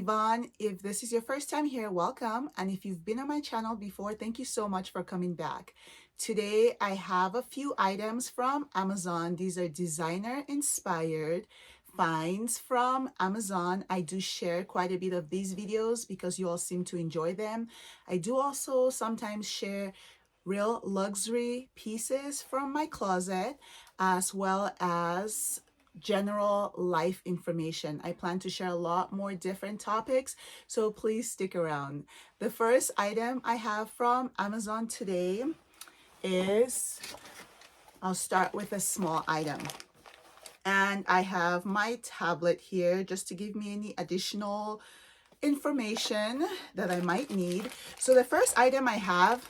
Yvonne. If this is your first time here, welcome. And if you've been on my channel before, thank you so much for coming back. Today, I have a few items from Amazon. These are designer inspired finds from Amazon. I do share quite a bit of these videos because you all seem to enjoy them. I do also sometimes share real luxury pieces from my closet, as well as general life information. I plan to share a lot more different topics, so please stick around. The first item I have from Amazon today is, I'll start with a small item. And I have my tablet here just to give me any additional information that I might need. So the first item I have,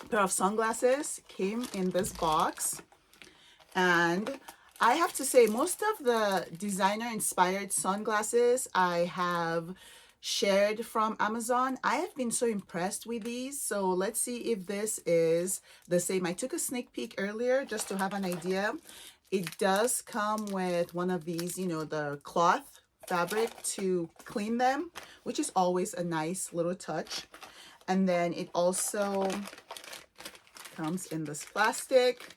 a pair of sunglasses, came in this box. And I have to say, most of the designer inspired sunglasses I have shared from Amazon, I have been so impressed with these. So let's see if this is the same. I took a sneak peek earlier just to have an idea. It does come with one of these, the cloth fabric to clean them, which is always a nice little touch. And then it also comes in this plastic.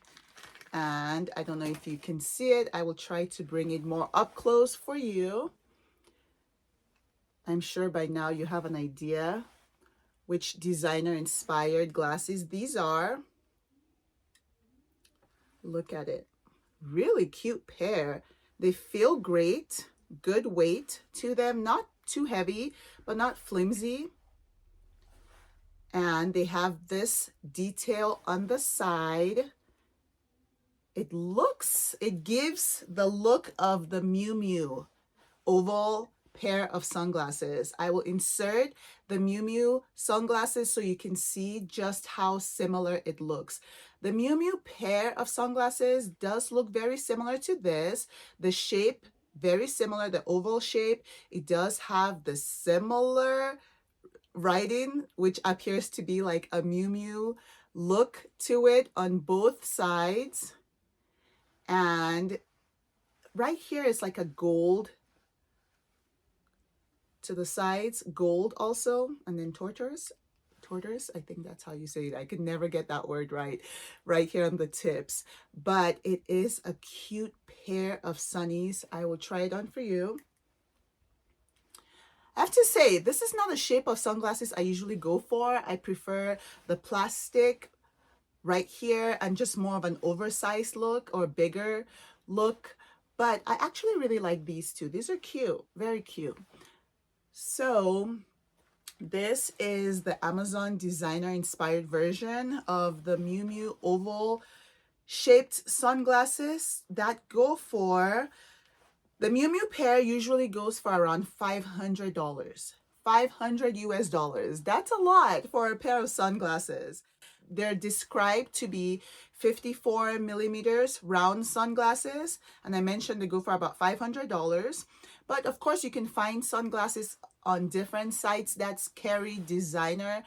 And I don't know if you can see it. I will try to bring it more up close for you. I'm sure by now you have an idea which designer inspired glasses these are. Look at it. Really cute pair. They feel great. Good weight to them. Not too heavy, but not flimsy. And they have this detail on the side. It gives the look of the Miumiu oval pair of sunglasses. I will insert the Miumiu sunglasses so you can see just how similar it looks. The Miumiu pair of sunglasses does look very similar to this. The shape, very similar, the oval shape. It does have the similar writing, which appears to be like a Miumiu look to it on both sides. And right here is like a gold to the sides, gold also, and then tortoise, I think that's how you say it. I could never get that word right here on the tips. But it is a cute pair of sunnies. I will try it on for you. I have to say, this is not a shape of sunglasses I usually go for. I prefer the plastic right here and just more of an oversized look or bigger look. But I actually really like these two. These are cute, very cute. So this is the Amazon designer inspired version of the Miumiu oval shaped sunglasses that go for, the Miumiu pair usually goes for around $500. 500 US dollars. That's a lot for a pair of sunglasses. They're described to be 54 millimeters round sunglasses. And I mentioned they go for about $500. But of course, you can find sunglasses on different sites that carry designer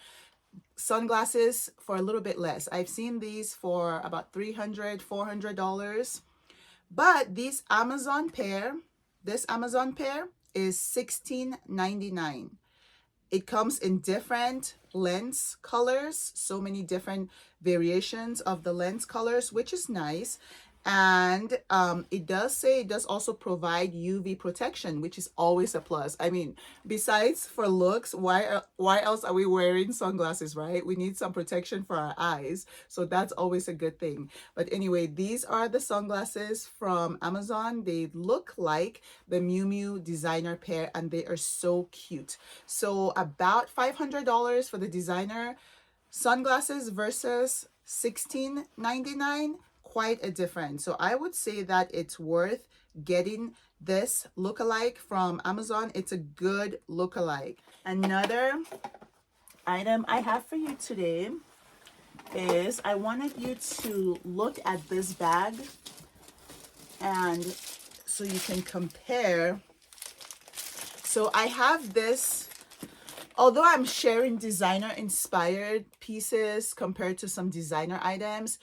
sunglasses for a little bit less. I've seen these for about $300, $400. But this Amazon pair is $16.99. It comes in different lens colors, so many different variations of the lens colors, which is nice. And it does also provide UV protection, which is always a plus. I mean, besides for looks, why else are we wearing sunglasses, right? We need some protection for our eyes, so that's always a good thing. But anyway, these are the sunglasses from Amazon. They look like the Miumiu designer pair, and they are so cute. So about $500 for the designer sunglasses versus $16.99. Quite a difference. So I would say that it's worth getting this lookalike from Amazon. It's a good lookalike. Another item I have for you today is, I wanted you to look at this bag, and so you can compare. So I have this, although I'm sharing designer inspired pieces compared to some designer items,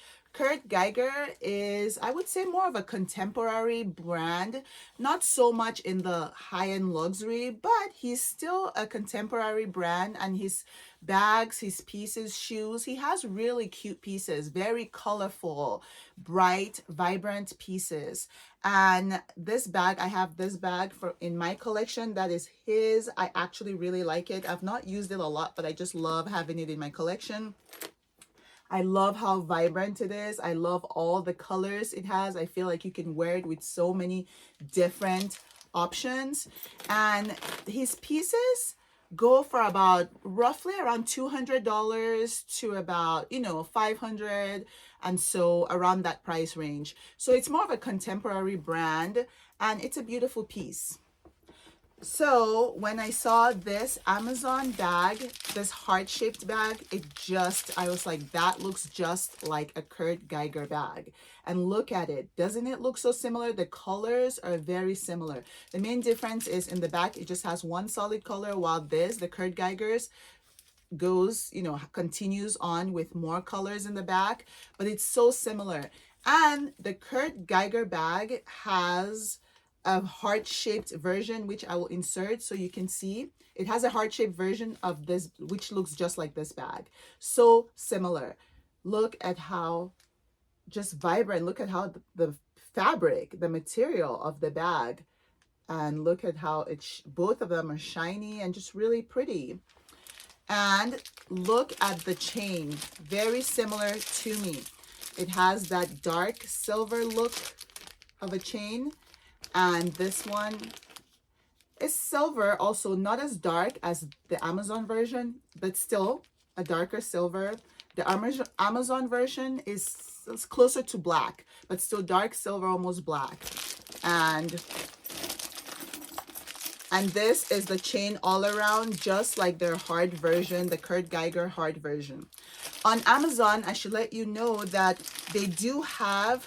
Geiger is, I would say, more of a contemporary brand, not so much in the high-end luxury, but he's still a contemporary brand, and his bags, his pieces, shoes, he has really cute pieces, very colorful, bright, vibrant pieces. And this bag, I have this bag for in my collection that is his. I actually really like it. I've not used it a lot, but I just love having it in my collection. I love how vibrant it is. I love all the colors it has. I feel like you can wear it with so many different options. And his pieces go for about roughly around $200 to about, you know, 500, and so around that price range. So it's more of a contemporary brand, and it's a beautiful piece. So when I saw this Amazon bag, this heart-shaped bag, I was like, that looks just like a Kurt Geiger bag. And look at it. Doesn't it look so similar? The colors are very similar. The main difference is in the back, it just has one solid color, while the Kurt Geiger's goes, you know, continues on with more colors in the back, but it's so similar. And the Kurt Geiger bag has a heart-shaped version, which I will insert so you can see. It has a heart-shaped version of this, which looks just like this bag. So similar. Look at how just vibrant. Look at how the fabric, the material of the bag, and look at how both of them are shiny and just really pretty. And look at the chain, very similar to me. It has that dark silver look of a chain. And this one is silver, also not as dark as the Amazon version, but still a darker silver. The Amazon version is closer to black, but still dark silver, almost black. And this is the chain all around, just like their hard version, the Kurt Geiger hard version. On Amazon, I should let you know that they do have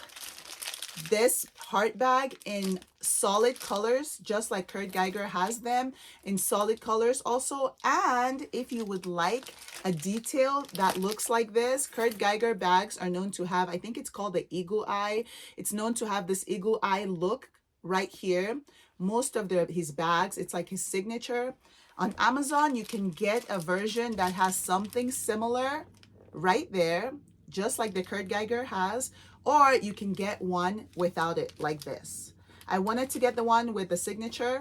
this heart bag in solid colors, just like Kurt Geiger has them in solid colors also. And if you would like a detail that looks like this, Kurt Geiger bags are known to have, I think it's called the eagle eye. It's known to have this eagle eye look right here. Most of his bags, it's like his signature. On Amazon, you can get a version that has something similar right there, just like the Kurt Geiger has, or you can get one without it, like this. I wanted to get the one with the signature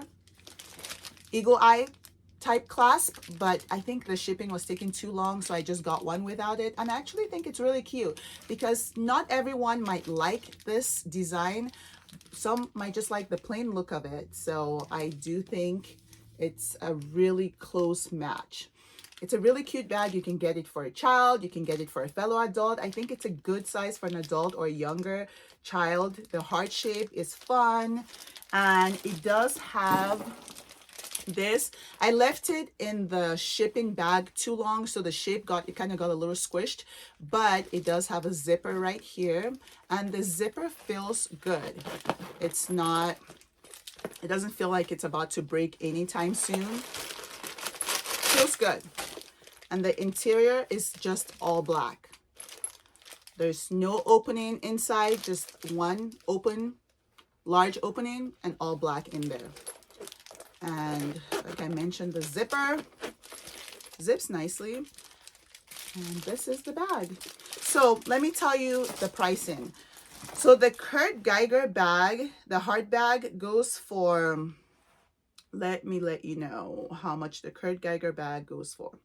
eagle eye type clasp, but I think the shipping was taking too long, so I just got one without it. And I actually think it's really cute because not everyone might like this design. Some might just like the plain look of it. So I do think it's a really close match. It's a really cute bag. You can get it for a child. You can get it for a fellow adult. I think it's a good size for an adult or a younger child. The heart shape is fun. And it does have this. I left it in the shipping bag too long, so the shape kind of got a little squished, but it does have a zipper right here, and the zipper feels good. It doesn't feel like it's about to break anytime soon. Feels good. And the interior is just all black. There's no opening inside, just one large opening, and all black in there. And like I mentioned, the zipper zips nicely. And this is the bag. So let me tell you the pricing. So the Kurt Geiger bag, the hard bag, goes for, let me let you know how much the Kurt Geiger bag goes for.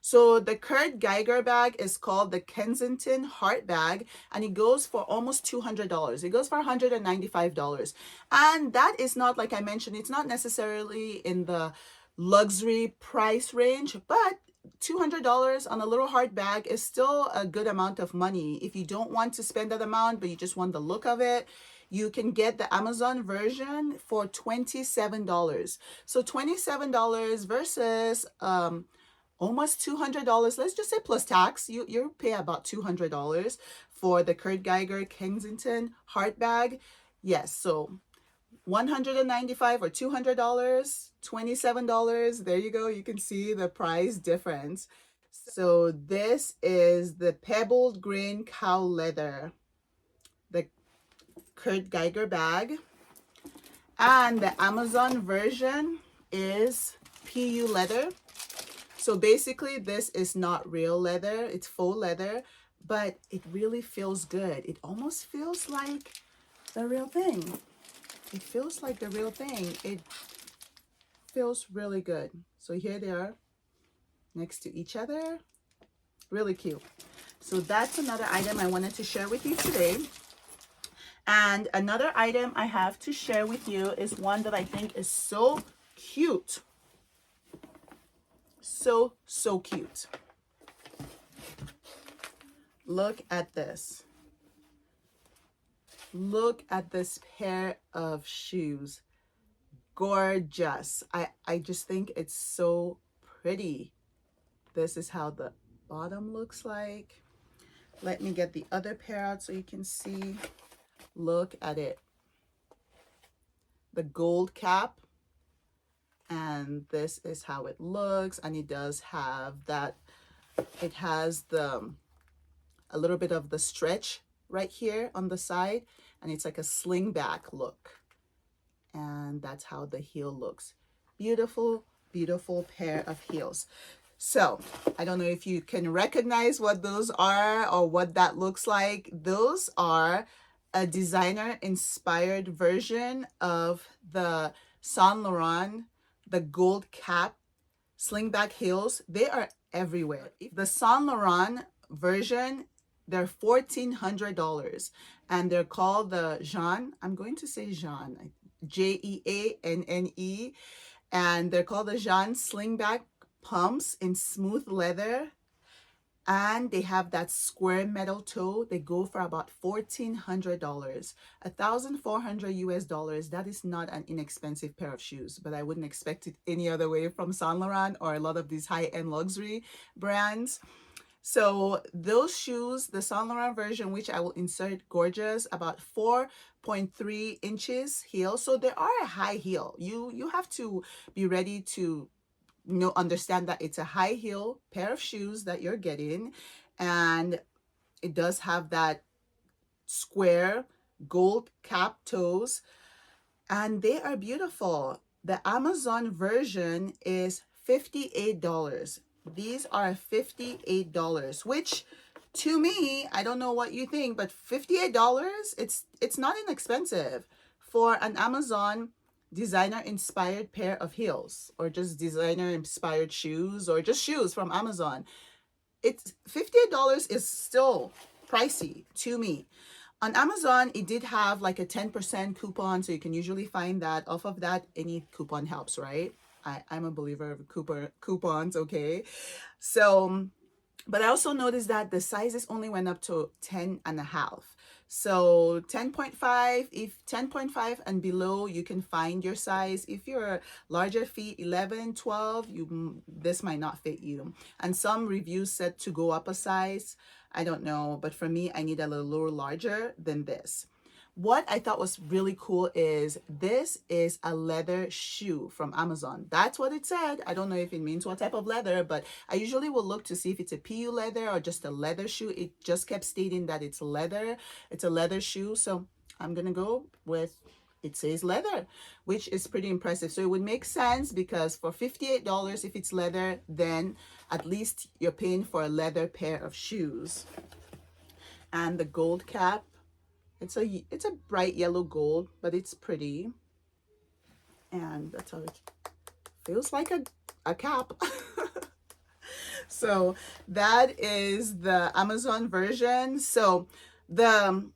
So the Kurt Geiger bag is called the Kensington Heart Bag, and it goes for almost $200. It goes for $195. And that is not, like I mentioned, it's not necessarily in the luxury price range, but $200 on a little heart bag is still a good amount of money. If you don't want to spend that amount, but you just want the look of it, you can get the Amazon version for $27. So $27 versus almost $200. Let's just say plus tax. You pay about $200 for the Kurt Geiger Kensington heart bag. Yes, so $195 or $200, $27. There you go. You can see the price difference. So this is the pebbled grain cow leather, the Kurt Geiger bag, and the Amazon version is PU leather. So basically this is not real leather, it's faux leather, but it really feels good. It almost feels like the real thing. It feels like the real thing. It feels really good. So here they are next to each other. Really cute. So that's another item I wanted to share with you today. And another item I have to share with you is one that I think is so cute. So cute. Look at this. Look at this pair of shoes. Gorgeous. I just think it's so pretty. This is how the bottom looks like. Let me get the other pair out so you can see. Look at it. The gold cap. And this is how it looks. And it does have that, it has a little bit of the stretch right here on the side. And it's like a slingback look. And that's how the heel looks. Beautiful, beautiful pair of heels. So I don't know if you can recognize what those are or what that looks like. Those are a designer inspired version of the Saint Laurent, the gold cap slingback heels. They are everywhere. The Saint Laurent version, they're $1,400 and they're called the Jeanne. I'm going to say Jeanne, Jeanne, and they're called the Jeanne slingback pumps in smooth leather, and they have that square metal toe. They go for about $1,400, $1,400 US. That is not an inexpensive pair of shoes, but I wouldn't expect it any other way from Saint Laurent or a lot of these high-end luxury brands. So those shoes, the Saint Laurent version, which I will insert, gorgeous, about 4.3 inches heel. So they are a high heel. You have to be ready to understand that it's a high heel pair of shoes that you're getting, and it does have that square gold cap toes, and they are beautiful. The Amazon version is $58. These are $58, which to me, I don't know what you think, but $58, it's not inexpensive for an Amazon designer inspired pair of heels, or just designer inspired shoes, or just shoes from Amazon. It's $58 is still pricey to me. On Amazon, it did have like a 10% coupon, so you can usually find that. Off of that, any coupon helps, right? I'm a believer of coupons, okay? So, but I also noticed that the sizes only went up to 10.5. So 10.5, if 10.5 and below, you can find your size. If you're larger feet, 11, 12, this might not fit you. And some reviews said to go up a size. I don't know, but for me, I need a little larger than this. What I thought was really cool is this is a leather shoe from Amazon. That's what it said. I don't know if it means what type of leather, but I usually will look to see if it's a PU leather or just a leather shoe. It just kept stating that it's leather. It's a leather shoe. So I'm going to go with, it says leather, which is pretty impressive. So it would make sense, because for $58, if it's leather, then at least you're paying for a leather pair of shoes. And the gold cap. It's a bright yellow gold, but it's pretty. And that's how it feels like a cap. So that is the Amazon version. So the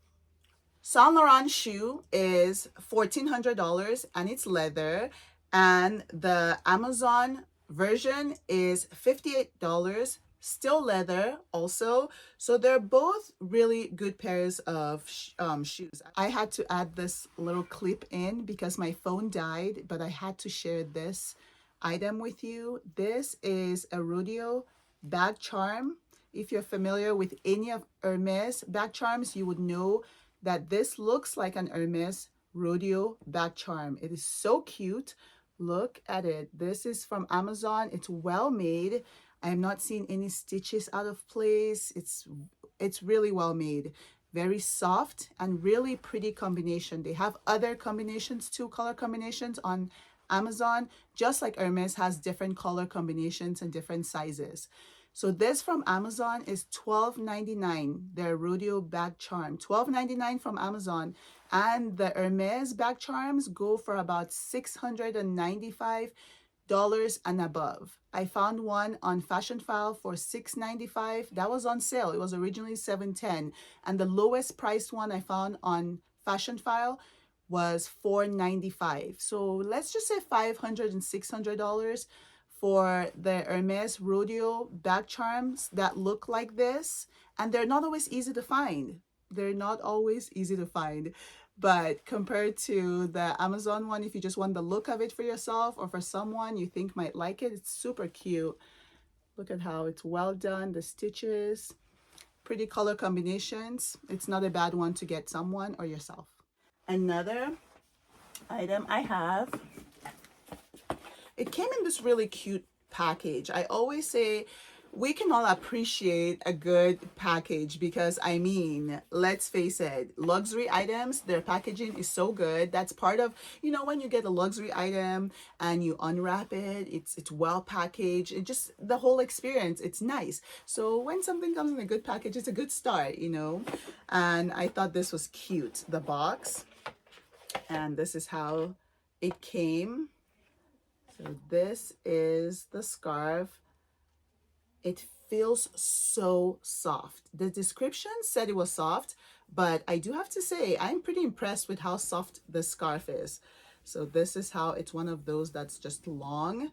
Saint Laurent shoe is $1,400 and it's leather. And the Amazon version is $58. Still leather also. So they're both really good pairs of shoes. I had to add this little clip in because my phone died, but I had to share this item with you. This is a Rodeo bag charm. If you're familiar with any of Hermes bag charms, you would know that this looks like an Hermes Rodeo bag charm. It is so cute. Look at it. This is from Amazon. It's well made. I am not seeing any stitches out of place. It's really well made. Very soft and really pretty combination. They have other combinations too, color combinations on Amazon, just like Hermes, has different color combinations and different sizes. So this from Amazon is $12.99. Their Rodeo bag charm, $12.99 from Amazon. And the Hermes bag charms go for about $695 and above. I found one on Fashion File for $6.95. That was on sale. It was originally $7.10. And the lowest priced one I found on Fashion File was $4.95. So let's just say $500 and $600 for the Hermes Rodeo bag charms that look like this. And they're not always easy to find. They're not always easy to find. But compared to the Amazon one, if you just want the look of it for yourself or for someone you think might like it, it's super cute. Look at how it's well done, the stitches, pretty color combinations. It's not a bad one to get someone or yourself. Another item I have, it came in this really cute package. I always say we can all appreciate a good package because, I mean, let's face it, luxury items, their packaging is so good. That's part of, you know, when you get a luxury item and you unwrap it, it's well packaged. It just, the whole experience, it's nice. So when something comes in a good package, it's a good start, you know. And I thought this was cute, the box. And this is how it came. So this is the scarf. It feels so soft. The description said it was soft, but I do have to say I'm pretty impressed with how soft the scarf is. So this is how it's one of those that's just long,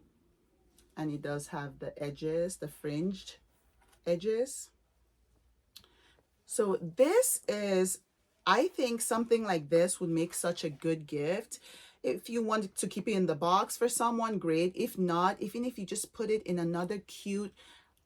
and it does have the edges, the fringed edges. So this is, I think something like this would make such a good gift. If you wanted to keep it in the box for someone, great. If not, even if you just put it in another cute,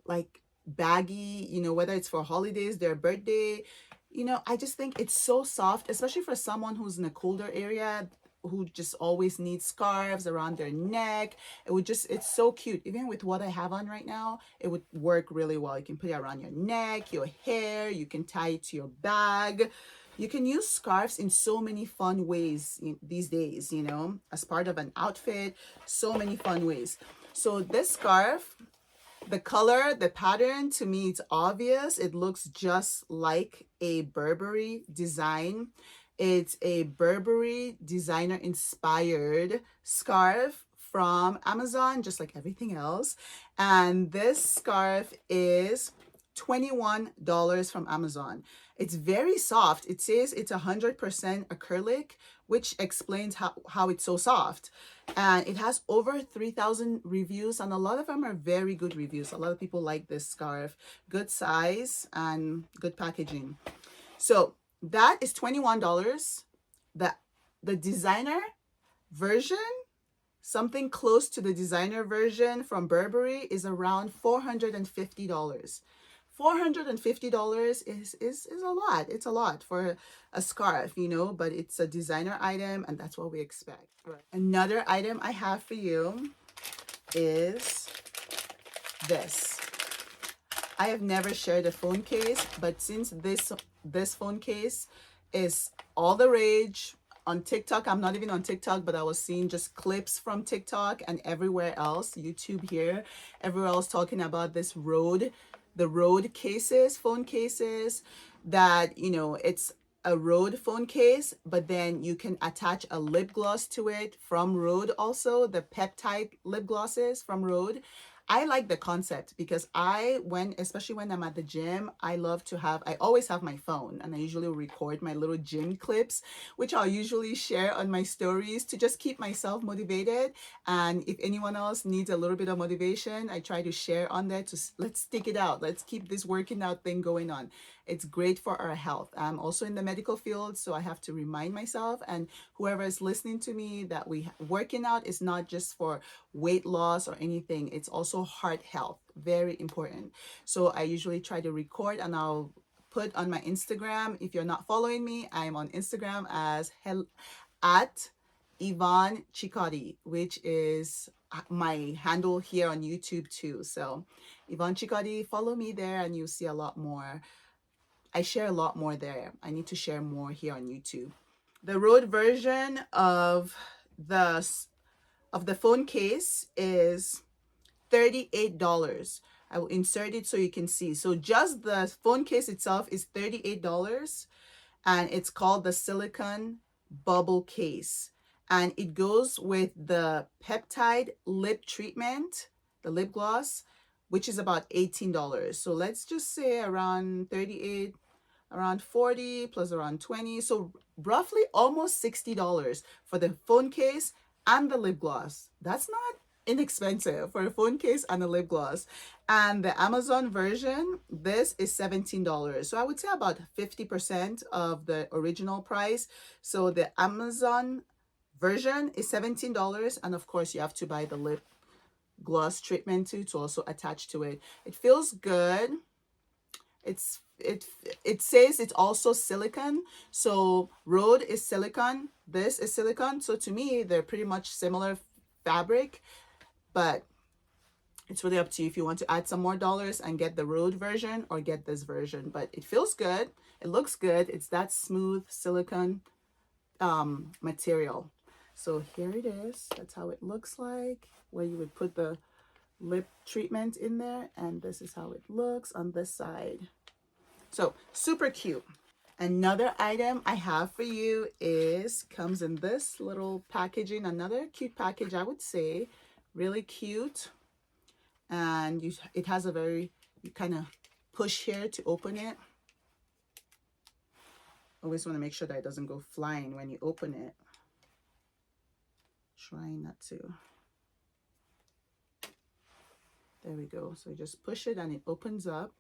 like baggy, you know, whether it's for holidays, their birthday, you know, I just think it's so soft, especially for someone who's in a colder area, who just always needs scarves around their neck. It would just, it's so cute. Even with what I have on right now, it would work really well. You can put it around your neck, your hair, you can tie it to your bag. You can use scarves in so many fun ways these days, you know, as part of an outfit, so many fun ways. So this scarf, the color, the pattern, to me, it's obvious. It looks just like a Burberry design. It's a Burberry designer inspired scarf from Amazon, just like everything else. And this scarf is $21 from Amazon. It's very soft. It says it's 100% acrylic, which explains how it's so soft. And it has over 3,000 reviews, and a lot of them are very good reviews. A lot of people like this scarf. Good size and good packaging. So that is $21. The designer version, something close to the designer version from Burberry, is around $450. $450 is a lot. It's a lot for a scarf, you know, but it's a designer item and that's what we expect. Right. Another item I have for you is this. I have never shared a phone case, but since this phone case is all the rage on TikTok, I'm not even on TikTok, but I was seeing just clips from TikTok and everywhere else, YouTube here, everywhere else talking about this Rhode, the Rhode cases, phone cases, that, you know, it's a Rhode phone case, but then you can attach a lip gloss to it from Rhode also, the peptide lip glosses from Rhode. I like the concept because especially when I'm at the gym, I always have my phone, and I usually record my little gym clips, which I'll usually share on my stories to just keep myself motivated. And if anyone else needs a little bit of motivation, I try to share on there let's stick it out. Let's keep this working out thing going on. It's great for our health. I'm also in the medical field, so I have to remind myself and whoever is listening to me that working out is not just for weight loss or anything. It's also heart health, very important. So I usually try to record and I'll put on my Instagram. If you're not following me, I'm on Instagram at Yvonne Chikodi, which is my handle here on YouTube too. So Yvonne Chikodi, follow me there and you'll see a lot more. I share a lot more there. I need to share more here on YouTube. The Rhode version of of the phone case is $38. I will insert it so you can see. So just the phone case itself is $38, and it's called the silicone bubble case. And it goes with the peptide lip treatment, the lip gloss, which is about $18. So let's just say around 38, around 40 plus around 20. So roughly almost $60 for the phone case and the lip gloss. That's not inexpensive for a phone case and a lip gloss. And the Amazon version, this is $17. So I would say about 50% of the original price. So the Amazon version is $17, and of course you have to buy the lip gloss treatment too to also attach to it. It feels good. It says it's also silicone. So Rhode is silicone, this is silicone. So to me, they're pretty much similar fabric, but it's really up to you if you want to add some more dollars and get the Rhode version or get this version. But it feels good, it looks good. It's that smooth silicone material. So here it is. That's how it looks like, where you would put the lip treatment in there, and this is how it looks on this side. So super cute. Another item I have for you comes in this little packaging, another cute package, I would say, really cute. And it has you kind of push here to open it. Always want to make sure that it doesn't go flying when you open it. Try not to. There we go. So you just push it and it opens up,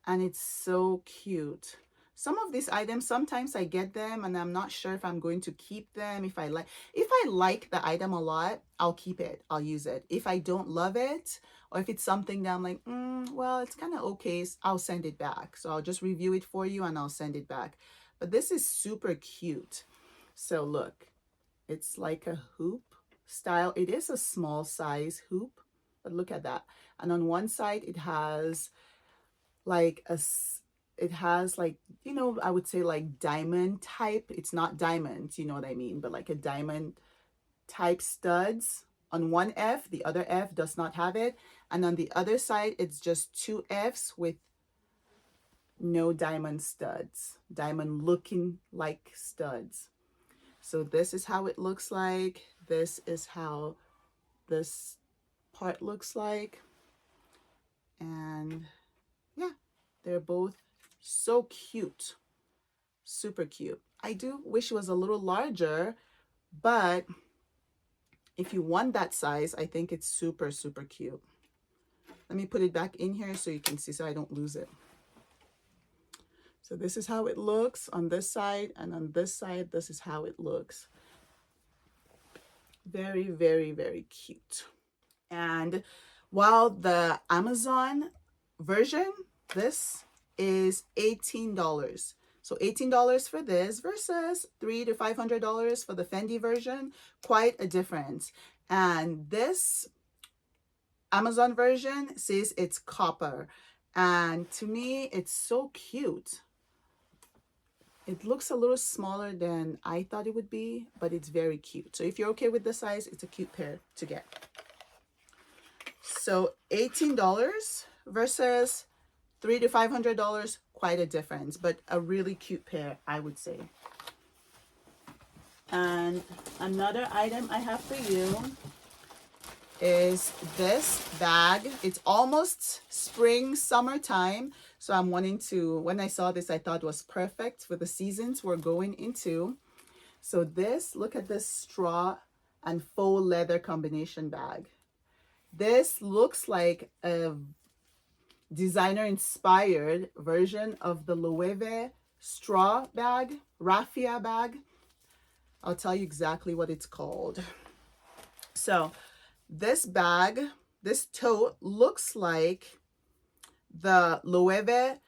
and it's so cute. Some of these items, sometimes I get them and I'm not sure if I'm going to keep them. If I like the item a lot, I'll keep it, I'll use it. If I don't love it, or if it's something that I'm like, well, it's kind of okay, I'll send it back. So I'll just review it for you and I'll send it back. But this is super cute. So look, it's like a hoop style. It is a small size hoop, but look at that. And on one side it has like you know, I would say like diamond type. It's not diamond, you know what I mean, but like a diamond type studs on one F. The other F does not have it. And on the other side, it's just two Fs with no diamond studs, diamond looking like studs. So this is how it looks like. This is how this part looks like. And yeah, they're both so cute, super cute. I do wish it was a little larger, but if you want that size, I think it's super, super cute. Let me put it back in here so you can see, so I don't lose it. So this is how it looks on this side, and on this side, this is how it looks. Very, very, very cute. And while the Amazon version, this is $18. So $18 for this versus $300 to $500 for the Fendi version. Quite a difference. And this Amazon version says it's copper. And to me, it's so cute. It looks a little smaller than I thought it would be, but it's very cute. So if you're okay with the size, it's a cute pair to get. So $18 versus $300 to $500, quite a difference, but a really cute pair, I would say. And another item I have for you is this bag. It's almost spring, summertime. So I'm wanting to, when I saw this, I thought it was perfect for the seasons we're going into. So this, look at this straw and faux leather combination bag. This looks like a designer inspired version of the Loewe Straw bag, raffia bag. I'll tell you exactly what it's called. So this bag, this tote looks like the Loewe.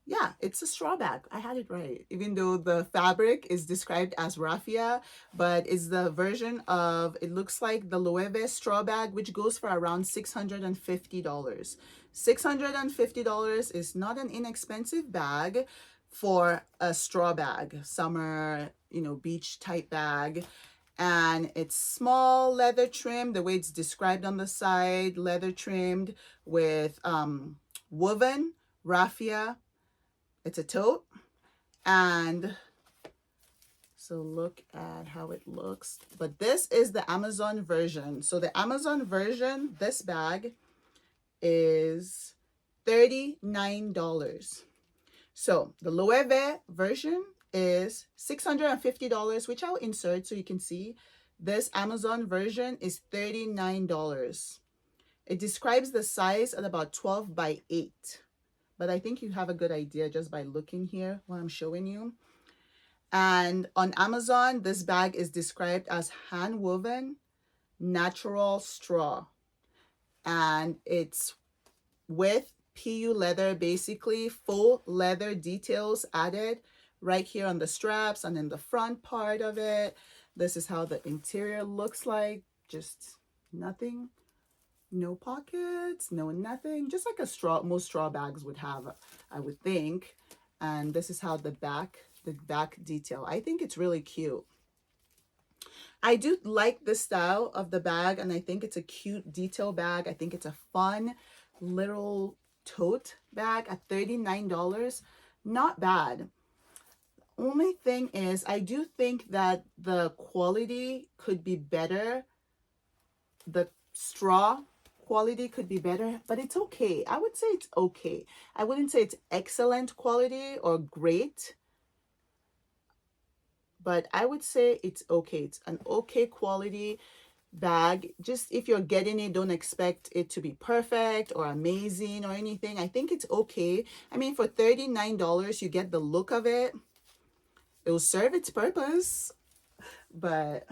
Yeah, it's a straw bag. I had it right. Even though the fabric is described as raffia, but it's the version of, it looks like the Loewe straw bag, which goes for around $650. $650 is not an inexpensive bag for a straw bag, summer, you know, beach type bag. And it's small leather trim, the way it's described on the side, leather trimmed with woven raffia. It's a tote. And so look at how it looks. But this is the Amazon version. So the Amazon version, this bag is $39. So the Loewe version is $650, which I'll insert so you can see. This Amazon version is $39. It describes the size at about 12 by 8. But I think you have a good idea just by looking here what I'm showing you. And on Amazon, this bag is described as hand woven natural straw. And it's with PU leather, basically full leather details added right here on the straps and in the front part of it. This is how the interior looks like. Just nothing, no pockets, no nothing, just like a straw, most straw bags would have, I would think. And this is how the back detail. I think it's really cute. I do like the style of the bag, and I think it's a cute detail bag. I think it's a fun little tote bag at $39. Not bad. Only thing is, I do think that the quality could be better. The straw quality could be better, but it's okay. I would say it's okay. I wouldn't say it's excellent quality or great, but I would say it's okay. It's an okay quality bag. Just if you're getting it, don't expect it to be perfect or amazing or anything. I think it's okay. I mean, for $39, you get the look of it. It will serve its purpose, but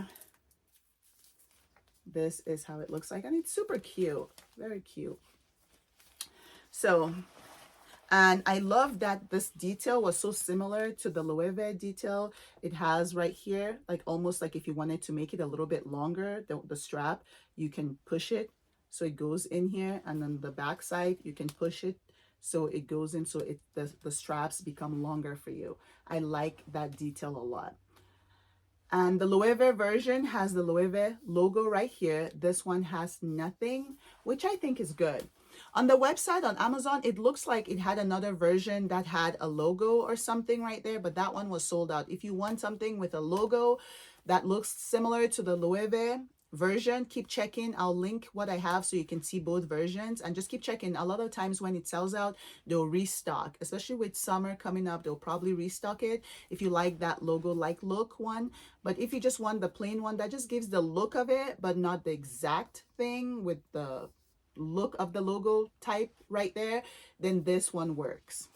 this is how it looks like, and it's super cute, very cute. So, and I love that this detail was so similar to the Loewe detail. It has right here, like almost like if you wanted to make it a little bit longer, the strap, you can push it so it goes in here, and then the back side, you can push it so it goes in, so the straps become longer for you. I like that detail a lot. And the Loewe version has the Loewe logo right here. This one has nothing, which I think is good. On the website on Amazon, it looks like it had another version that had a logo or something right there, but that one was sold out. If you want something with a logo that looks similar to the Loewe version, keep checking. I'll link what I have so you can see both versions, and just keep checking. A lot of times when it sells out, they'll restock, especially with summer coming up. They'll probably restock it if you like that logo like look one. But if you just want the plain one that just gives the look of it but not the exact thing with the look of the logo type right there, then this one works.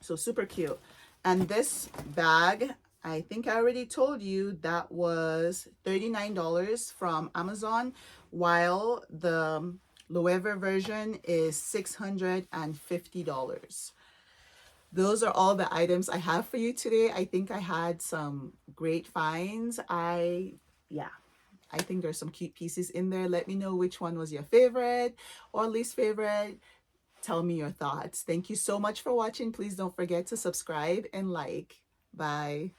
So super cute. And this bag, I think I already told you, that was $39 from Amazon, while the Loewe version is $650. Those are all the items I have for you today. I think I had some great finds. I think there's some cute pieces in there. Let me know which one was your favorite or least favorite. Tell me your thoughts. Thank you so much for watching. Please don't forget to subscribe and like. Bye.